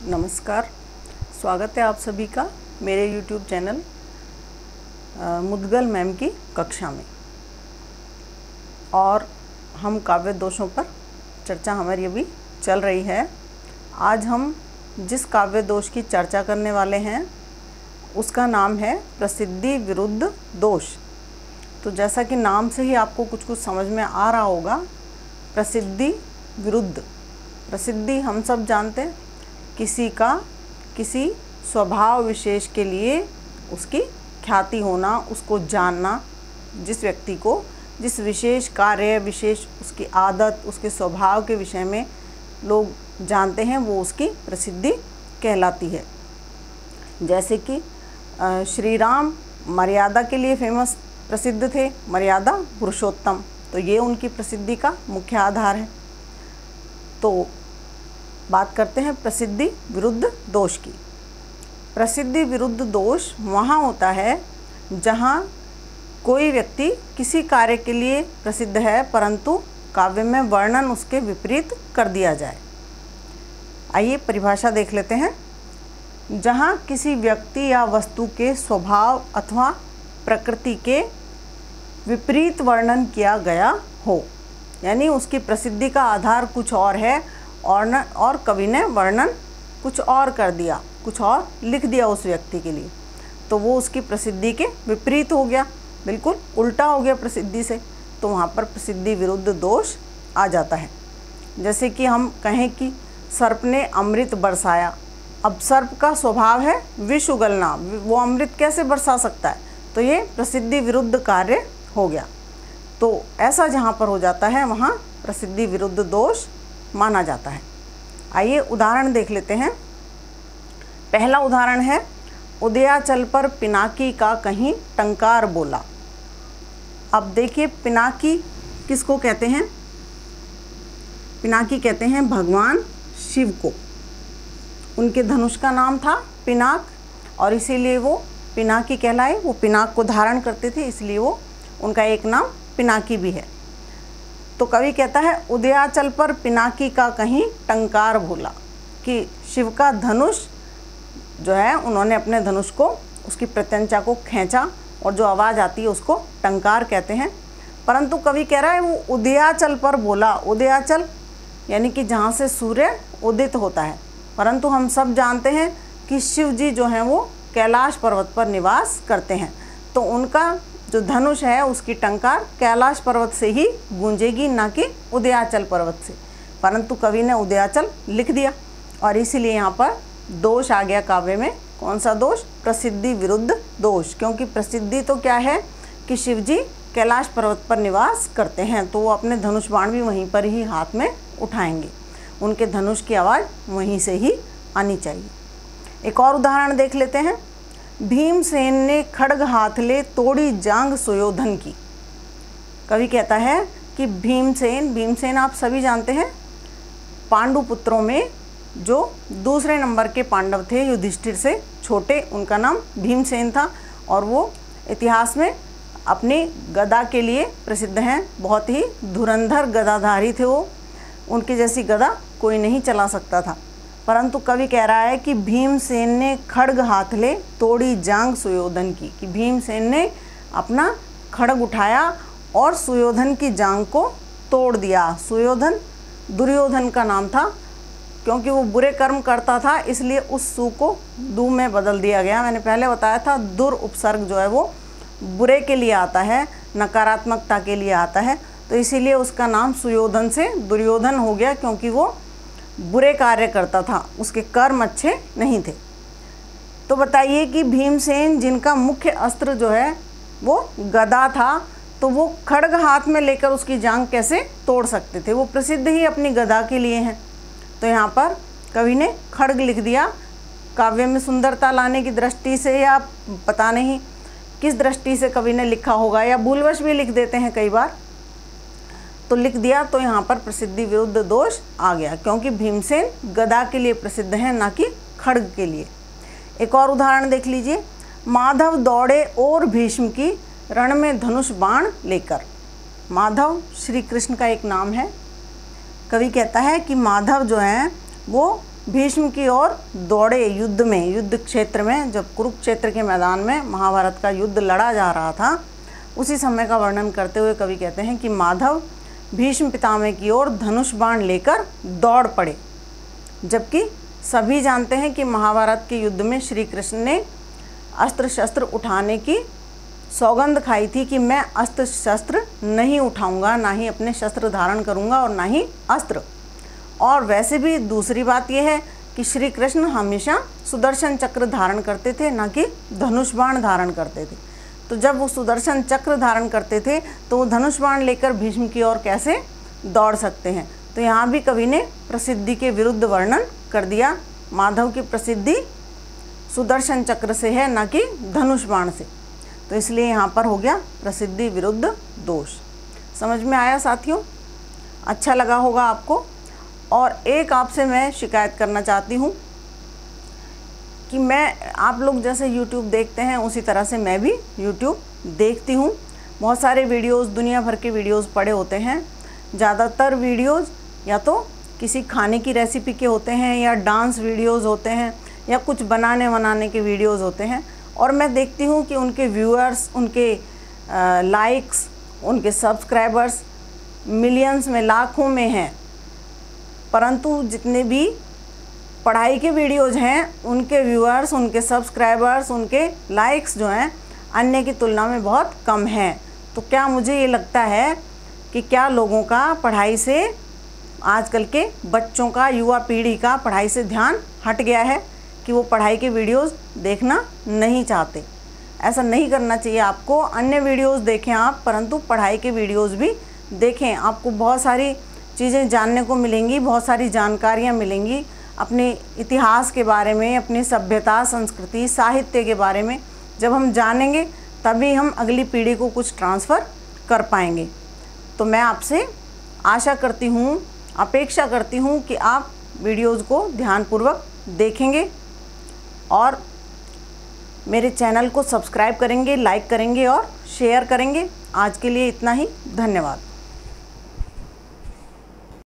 नमस्कार, स्वागत है आप सभी का मेरे YouTube चैनल मुद्गल मैम की कक्षा में। और हम काव्य दोषों पर चर्चा हमारी अभी चल रही है। आज हम जिस काव्य दोष की चर्चा करने वाले हैं उसका नाम है प्रसिद्धि विरुद्ध दोष। तो जैसा कि नाम से ही आपको कुछ कुछ समझ में आ रहा होगा, प्रसिद्धि विरुद्ध। प्रसिद्धि हम सब जानते हैं, किसी का किसी स्वभाव विशेष के लिए उसकी ख्याति होना, उसको जानना, जिस व्यक्ति को जिस विशेष कार्य, विशेष उसकी आदत, उसके स्वभाव के विषय में लोग जानते हैं, वो उसकी प्रसिद्धि कहलाती है। जैसे कि श्री राम मर्यादा के लिए फेमस प्रसिद्ध थे, मर्यादा पुरुषोत्तम, तो ये उनकी प्रसिद्धि का मुख्य आधार है। तो बात करते हैं प्रसिद्धि विरुद्ध दोष की। प्रसिद्धि विरुद्ध दोष वहाँ होता है जहाँ कोई व्यक्ति किसी कार्य के लिए प्रसिद्ध है परंतु काव्य में वर्णन उसके विपरीत कर दिया जाए। आइए परिभाषा देख लेते हैं। जहाँ किसी व्यक्ति या वस्तु के स्वभाव अथवा प्रकृति के विपरीत वर्णन किया गया हो, यानी उसकी प्रसिद्धि का आधार कुछ और है और कवि ने वर्णन कुछ और कर दिया, कुछ और लिख दिया उस व्यक्ति के लिए, तो वो उसकी प्रसिद्धि के विपरीत हो गया, बिल्कुल उल्टा हो गया प्रसिद्धि से। तो वहाँ पर प्रसिद्धि विरुद्ध दोष आ जाता है। जैसे कि हम कहें कि सर्प ने अमृत बरसाया। अब सर्प का स्वभाव है विष उगलना, वो अमृत कैसे बरसा सकता है? तो ये प्रसिद्धि विरुद्ध कार्य हो गया। तो ऐसा जहाँ पर हो जाता है वहाँ प्रसिद्धि विरुद्ध दोष माना जाता है। आइए उदाहरण देख लेते हैं। पहला उदाहरण है, उदयाचल पर पिनाकी का कहीं टंकार बोला। अब देखिए, पिनाकी किसको कहते हैं? पिनाकी कहते हैं भगवान शिव को। उनके धनुष का नाम था पिनाक और इसीलिए वो पिनाकी कहलाए। वो पिनाक को धारण करते थे, इसलिए वो उनका एक नाम पिनाकी भी है। तो कवि कहता है उदयाचल पर पिनाकी का कहीं टंकार बोला, कि शिव का धनुष जो है, उन्होंने अपने धनुष को, उसकी प्रत्यंचा को खींचा और जो आवाज़ आती है उसको टंकार कहते हैं। परंतु कवि कह रहा है वो उदयाचल पर बोला। उदयाचल यानी कि जहाँ से सूर्य उदित होता है। परंतु हम सब जानते हैं कि शिव जी जो हैं वो कैलाश पर्वत पर निवास करते हैं, तो उनका जो धनुष है उसकी टंकार कैलाश पर्वत से ही गूंजेगी, ना कि उदयाचल पर्वत से। परंतु कवि ने उदयाचल लिख दिया और इसीलिए यहाँ पर दोष आ गया काव्य में। कौन सा दोष? प्रसिद्धि विरुद्ध दोष। क्योंकि प्रसिद्धि तो क्या है कि शिवजी कैलाश पर्वत पर निवास करते हैं, तो वो अपने धनुष बाण भी वहीं पर ही हाथ में उठाएंगे। उनके धनुष की आवाज़ वहीं से ही आनी चाहिए। एक और उदाहरण देख लेते हैं। भीमसेन ने खड्ग हाथ ले तोड़ी जांग सुयोधन की। कवि कहता है कि भीमसेन आप सभी जानते हैं, पांडु पुत्रों में जो दूसरे नंबर के पांडव थे, युधिष्ठिर से छोटे, उनका नाम भीमसेन था। और वो इतिहास में अपनी गदा के लिए प्रसिद्ध हैं। बहुत ही धुरंधर गदाधारी थे वो, उनकी जैसी गदा कोई नहीं चला सकता था। परंतु कवि कह रहा है कि भीमसेन ने खड्ग हाथ ले तोड़ी जांग सुयोधन की, कि भीमसेन ने अपना खड्ग उठाया और सुयोधन की जांग को तोड़ दिया। सुयोधन दुर्योधन का नाम था, क्योंकि वो बुरे कर्म करता था, इसलिए उस सु को दु में बदल दिया गया। मैंने पहले बताया था दुर उपसर्ग जो है वो बुरे के लिए आता है, नकारात्मकता के लिए आता है, तो इसीलिए उसका नाम सुयोधन से दुर्योधन हो गया, क्योंकि वो बुरे कार्य करता था, उसके कर्म अच्छे नहीं थे। तो बताइए कि भीमसेन जिनका मुख्य अस्त्र जो है वो गदा था, तो वो खड्ग हाथ में लेकर उसकी जांग कैसे तोड़ सकते थे? वो प्रसिद्ध ही अपनी गदा के लिए हैं। तो यहाँ पर कवि ने खड्ग लिख दिया। काव्य में सुंदरता लाने की दृष्टि से, या पता नहीं किस दृष्टि से कवि ने लिखा होगा, या भूलवश भी लिख देते हैं कई बार, तो लिख दिया। तो यहाँ पर प्रसिद्धि विरुद्ध दोष आ गया, क्योंकि भीमसेन गदा के लिए प्रसिद्ध हैं, ना कि खड्ग के लिए। एक और उदाहरण देख लीजिए। माधव दौड़े और भीष्म की रण में धनुष बाण लेकर। माधव श्री कृष्ण का एक नाम है। कवि कहता है कि माधव जो हैं वो भीष्म की ओर दौड़े युद्ध में, युद्ध क्षेत्र में, जब कुरुक्षेत्र के मैदान में महाभारत का युद्ध लड़ा जा रहा था, उसी समय का वर्णन करते हुए कवि कहते हैं कि माधव भीष्म पितामह की ओर धनुष बाण लेकर दौड़ पड़े। जबकि सभी जानते हैं कि महाभारत के युद्ध में श्री कृष्ण ने अस्त्र शस्त्र उठाने की सौगंध खाई थी कि मैं अस्त्र शस्त्र नहीं उठाऊंगा, ना ही अपने शस्त्र धारण करूंगा और ना ही अस्त्र। और वैसे भी दूसरी बात यह है कि श्री कृष्ण हमेशा सुदर्शन चक्र धारण करते थे, ना कि धनुष बाण धारण करते थे। तो जब वो सुदर्शन चक्र धारण करते थे तो वो धनुष बाण लेकर भीष्म की ओर कैसे दौड़ सकते हैं। तो यहाँ भी कवि ने प्रसिद्धि के विरुद्ध वर्णन कर दिया। माधव की प्रसिद्धि सुदर्शन चक्र से है, ना कि धनुष बाण से। तो इसलिए यहाँ पर हो गया प्रसिद्धि विरुद्ध दोष। समझ में आया साथियों? अच्छा लगा होगा आपको। और एक आपसे मैं शिकायत करना चाहती हूँ कि आप लोग जैसे YouTube देखते हैं उसी तरह से मैं भी YouTube देखती हूँ। बहुत सारे वीडियोस, दुनिया भर के वीडियोस पड़े होते हैं। ज़्यादातर वीडियोस या तो किसी खाने की रेसिपी के होते हैं, या डांस वीडियोस होते हैं, या कुछ बनाने के वीडियोस होते हैं। और मैं देखती हूँ कि उनके व्यूअर्स, उनके लाइक्स, उनके सब्सक्राइबर्स मिलियंस में, लाखों में हैं। परंतु जितने भी पढ़ाई के वीडियोज़ हैं उनके व्यूअर्स, उनके सब्सक्राइबर्स, उनके लाइक्स जो हैं अन्य की तुलना में बहुत कम हैं। तो क्या मुझे ये लगता है कि क्या लोगों का पढ़ाई से, आजकल के बच्चों का, युवा पीढ़ी का पढ़ाई से ध्यान हट गया है कि वो पढ़ाई के वीडियोज़ देखना नहीं चाहते। ऐसा नहीं करना चाहिए आपको। अन्य वीडियोज़ देखें आप, परंतु पढ़ाई के वीडियोज़ भी देखें। आपको बहुत सारी चीज़ें जानने को मिलेंगी, बहुत सारी जानकारियाँ मिलेंगी अपने इतिहास के बारे में, अपनी सभ्यता, संस्कृति, साहित्य के बारे में। जब हम जानेंगे तभी हम अगली पीढ़ी को कुछ ट्रांसफ़र कर पाएंगे। तो मैं आपसे आशा करती हूँ, अपेक्षा करती हूँ कि आप वीडियोज़ को ध्यानपूर्वक देखेंगे और मेरे चैनल को सब्सक्राइब करेंगे, लाइक करेंगे और शेयर करेंगे। आज के लिए इतना ही। धन्यवाद।